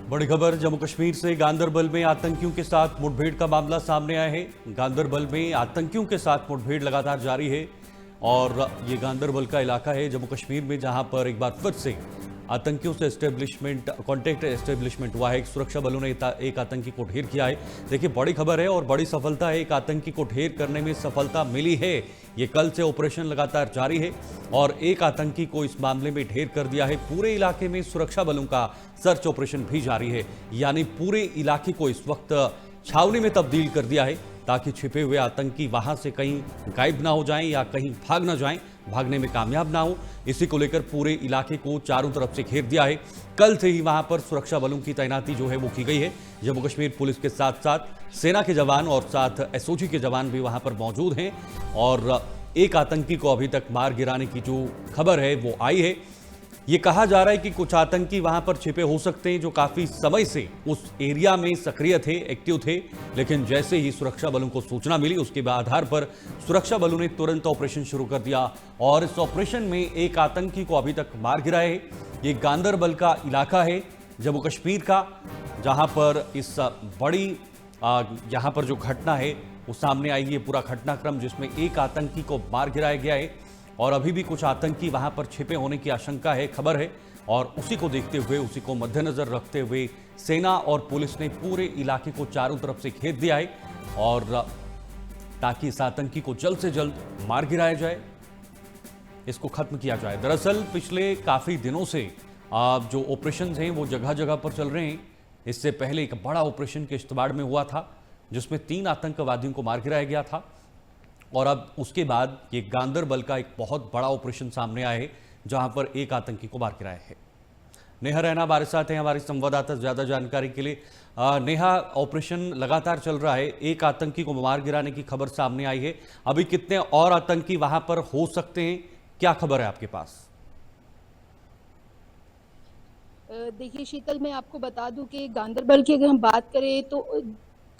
बड़ी खबर जम्मू कश्मीर से। गांदरबल में आतंकियों के साथ मुठभेड़ का मामला सामने आया है। गांदरबल में आतंकियों के साथ मुठभेड़ लगातार जारी है और ये गांदरबल का इलाका है जम्मू कश्मीर में, जहां पर एक बार फिर से आतंकियों से कॉन्टेक्ट एस्टेब्लिशमेंट हुआ है। सुरक्षा बलों ने एक आतंकी को ढेर किया है। देखिए, बड़ी खबर है और बड़ी सफलता है। एक आतंकी को ढेर करने में सफलता मिली है। ये कल से ऑपरेशन लगातार जारी है और एक आतंकी को इस मामले में ढेर कर दिया है। पूरे इलाके में सुरक्षा बलों का सर्च ऑपरेशन भी जारी है, यानी पूरे इलाके को इस वक्त छावनी में तब्दील कर दिया है ताकि छिपे हुए आतंकी वहां से कहीं गायब ना हो जाएं या कहीं भाग ना जाएं, भागने में कामयाब ना हो। इसी को लेकर पूरे इलाके को चारों तरफ से घेर दिया है। कल से ही वहां पर सुरक्षा बलों की तैनाती जो है वो की गई है। जम्मू कश्मीर पुलिस के साथ साथ सेना के जवान और साथ एसओजी के जवान भी वहां पर मौजूद हैं और एक आतंकी को अभी तक मार गिराने की जो खबर है वो आई है। ये कहा जा रहा है कि कुछ आतंकी वहां पर छिपे हो सकते हैं जो काफी समय से उस एरिया में सक्रिय थे, एक्टिव थे, लेकिन जैसे ही सुरक्षा बलों को सूचना मिली उसके आधार पर सुरक्षा बलों ने तुरंत ऑपरेशन शुरू कर दिया और इस ऑपरेशन में एक आतंकी को अभी तक मार गिराया है। ये गांदरबल का इलाका है जम्मू कश्मीर का, जहां पर इस बड़ी यहाँ पर जो घटना है वो सामने आई है, पूरा घटनाक्रम जिसमें एक आतंकी को मार गिराया गया है और अभी भी कुछ आतंकी वहां पर छिपे होने की आशंका है, खबर है। और उसी को देखते हुए, उसी को मद्देनजर रखते हुए सेना और पुलिस ने पूरे इलाके को चारों तरफ से घेर दिया है और ताकि इस आतंकी को जल्द से जल्द मार गिराया जाए, इसको खत्म किया जाए। दरअसल पिछले काफी दिनों से जो ऑपरेशन हैं वो जगह जगह पर चल रहे हैं। इससे पहले एक बड़ा ऑपरेशन किश्तवाड़ में हुआ था जिसमें 3 आतंकवादियों को मार गिराया गया था और अब उसके बाद ये गांदरबल का एक बहुत बड़ा ऑपरेशन सामने आया है जहां पर एक आतंकी को मार गिराया है। नेहा रैना हमारे साथ हैं, हमारी संवाददाता, ज्यादा जानकारी के लिए। नेहा, ऑपरेशन लगातार चल रहा है, एक आतंकी को मार गिराने की खबर सामने आई है। अभी कितने और आतंकी वहां पर हो सकते हैं, क्या खबर है आपके पास? देखिए शीतल, मैं आपको बता दूं कि गांदरबल की अगर हम बात करें तो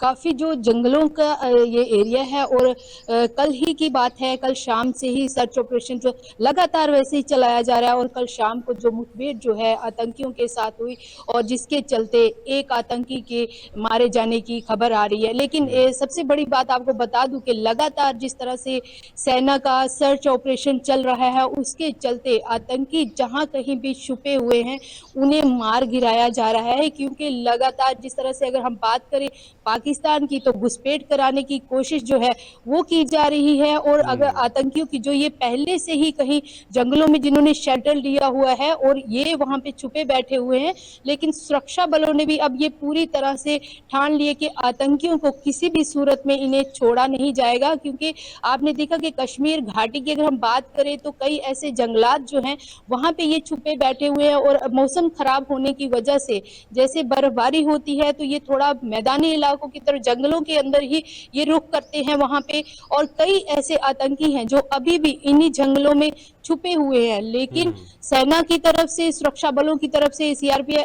काफ़ी जो जंगलों का ये एरिया है और कल ही की बात है, कल शाम से ही सर्च ऑपरेशन जो लगातार वैसे ही चलाया जा रहा है और कल शाम को जो मुठभेड़ जो है आतंकियों के साथ हुई और जिसके चलते एक आतंकी के मारे जाने की खबर आ रही है। लेकिन सबसे बड़ी बात आपको बता दूं कि लगातार जिस तरह से सेना का सर्च ऑपरेशन चल रहा है उसके चलते आतंकी जहां कहीं भी छुपे हुए हैं उन्हें मार गिराया जा रहा है, क्योंकि लगातार जिस तरह से अगर हम बात करें पाकिस्तान की तो घुसपैठ कराने की कोशिश जो है वो की जा रही है और अगर आतंकियों की जो ये पहले से ही कहीं जंगलों में जिन्होंने शेल्टर लिया हुआ है और ये वहां पे छुपे बैठे हुए हैं, लेकिन सुरक्षा बलों ने भी अब ये पूरी तरह से ठान लिए कि आतंकियों को किसी भी सूरत में इन्हें छोड़ा नहीं जाएगा। क्योंकि आपने देखा कि कश्मीर घाटी की अगर हम बात करें तो कई ऐसे जंगलात जो हैं वहां पे ये छुपे बैठे हुए हैं और मौसम खराब होने की वजह से जैसे बर्फबारी होती है तो ये थोड़ा मैदानी इलाकों की तरफ जंगलों के अंदर ही ये रुख करते हैं वहां पे, और कई ऐसे आतंकी हैं जो अभी भी इन्हीं जंगलों में छुपे हुए हैं। लेकिन सेना की तरफ से, सुरक्षा बलों की तरफ से, सीआरपीएफ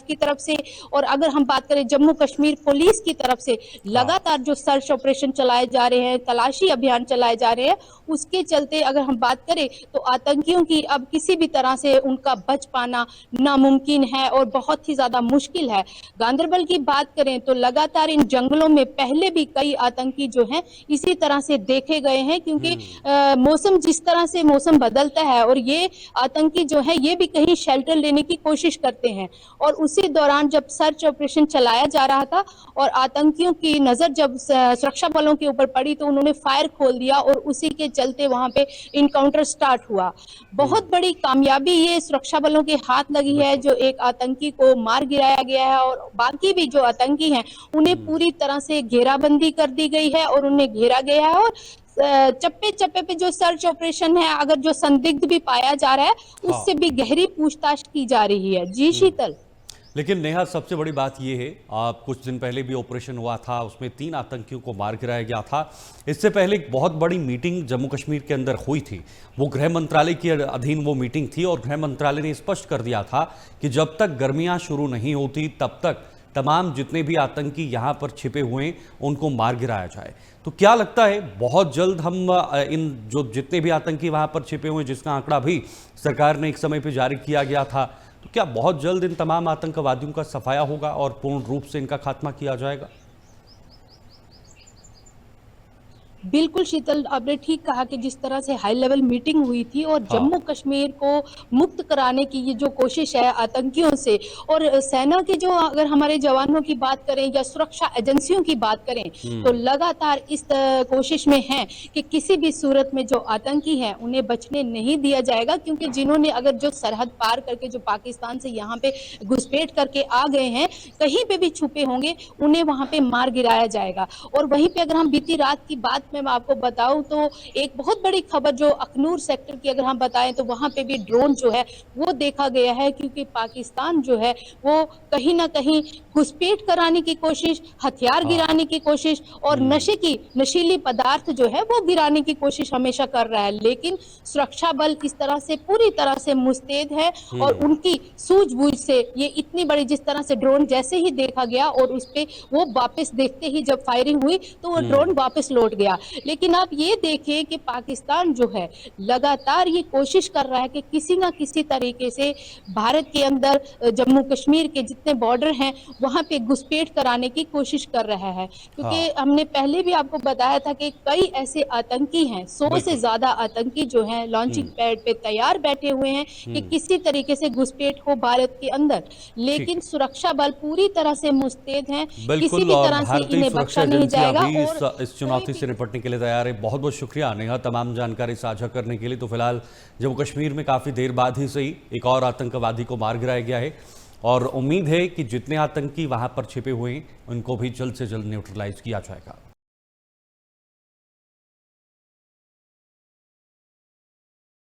की तरफ से और अगर हम बात करें जम्मू कश्मीर पुलिस की तरफ से लगातार जो सर्च ऑपरेशन चलाए जा रहे हैं, तलाशी अभियान चलाए जा रहे हैं, उसके चलते अगर हम बात करें तो आतंकियों की अब किसी भी तरह से उनका बच पाना नामुमकिन है और बहुत ही ज्यादा मुश्किल है। गांदरबल की बात करें तो लगातार इन जंगलों में पहले भी कई आतंकी जो हैं इसी तरह से देखे गए हैं, क्योंकि मौसम जिस तरह से मौसम बदलता है और ये आतंकी जो है ये भी कहीं शेल्टर लेने की कोशिश करते हैं। और उसी दौरान जब सर्च ऑपरेशन चलाया जा रहा था और आतंकियों की नजर जब सुरक्षा बलों के ऊपर पड़ी तो उन्होंने फायर खोल दिया और उसी के चलते वहां पे इनकाउंटर स्टार्ट हुआ। बहुत बड़ी कामयाबी ये सुरक्षा बलों के हाथ लगी है, जो एक आतंकी को मार गिराया गया है और बाकी भी जो आतंकी हैं उन्हें पूरी तरह से घेराबंदी कर दी गई है और उन्हें घेरा गया है और चप्पे चप्पे पे जो सर्च ऑपरेशन है, अगर जो संदिग्ध भी पाया जा रहा है उससे भी गहरी पूछताछ की जा रही है। जी शीतल। लेकिन नेहा, सबसे बड़ी बात यह है, कुछ दिन पहले भी ऑपरेशन हुआ था, उसमें 3 आतंकियों को मार गिराया गया था। इससे पहले एक बहुत बड़ी मीटिंग जम्मू कश्मीर के अंदर हुई थी, वो गृह मंत्रालय के अधीन वो मीटिंग थी और गृह मंत्रालय ने स्पष्ट कर दिया था कि जब तक गर्मियां शुरू नहीं होती तब तक तमाम जितने भी आतंकी यहाँ पर छिपे हुए हैं उनको मार गिराया जाए। तो क्या लगता है बहुत जल्द हम इन जो जितने भी आतंकी वहाँ पर छिपे हुए हैं, जिसका आंकड़ा भी सरकार ने एक समय पर जारी किया गया था, तो क्या बहुत जल्द इन तमाम आतंकवादियों का सफाया होगा और पूर्ण रूप से इनका खात्मा किया जाएगा? बिल्कुल शीतल, आपने ठीक कहा कि जिस तरह से हाई लेवल मीटिंग हुई थी और हाँ। जम्मू कश्मीर को मुक्त कराने की ये जो कोशिश है आतंकियों से, और सेना के जो अगर हमारे जवानों की बात करें या सुरक्षा एजेंसियों की बात करें तो लगातार इस कोशिश में हैं कि किसी भी सूरत में जो आतंकी हैं उन्हें बचने नहीं दिया जाएगा, क्योंकि जिन्होंने अगर जो सरहद पार करके जो पाकिस्तान से यहाँ पे घुसपैठ करके आ गए हैं, कहीं पे भी छुपे होंगे उन्हें वहां पे मार गिराया जाएगा। और वहीं पे अगर हम बीती रात की बात मैं आपको बताऊं तो एक बहुत बड़ी खबर जो अखनूर सेक्टर की अगर हम बताएं तो वहां पे भी ड्रोन जो है वो देखा गया है, क्योंकि पाकिस्तान जो है वो कहीं ना कहीं घुसपैठ कराने की कोशिश, हथियार हाँ। गिराने की कोशिश और नशीली पदार्थ जो है वो गिराने की कोशिश हमेशा कर रहा है। लेकिन सुरक्षा बल इस तरह से पूरी तरह से मुस्तैद है और उनकी सूझबूझ से ये इतनी बड़ी जिस तरह से ड्रोन जैसे ही देखा गया और उस पे वो वापस देखते ही जब फायरिंग हुई तो वो ड्रोन वापस लौट गया। लेकिन आप ये देखें कि पाकिस्तान जो है लगातार ये कोशिश कर रहा है कि किसी ना किसी तरीके से भारत के अंदर जम्मू कश्मीर के जितने बॉर्डर हैं वहां पे घुसपैठ कराने की कोशिश कर रहा है, क्योंकि हाँ। हमने पहले भी आपको बताया था कि कई ऐसे आतंकी हैं, 100 से बिल्कुल। ज्यादा आतंकी जो हैं लॉन्चिंग पैड पे तैयार बैठे हुए हैं कि किसी तरीके से घुसपैठ हो भारत के अंदर, लेकिन ठीक। सुरक्षा बल पूरी तरह से मुस्तैद हैं, किसी बिल्कुल, भी और तरह से भारतीय इन्हें सुरक्षा बख्शा नहीं एजेंसियां जाएगा। भी और इस चुनौती से निपटने के लिए तैयार है। बहुत बहुत शुक्रिया नेहा तमाम जानकारी साझा करने के लिए। तो फिलहाल जम्मू कश्मीर में काफी देर बाद ही सही एक और आतंकवादी को मार गिराया गया है और उम्मीद है कि जितने आतंकी वहां पर छिपे हुए हैं उनको भी जल्द से जल्द न्यूट्रलाइज किया जाएगा।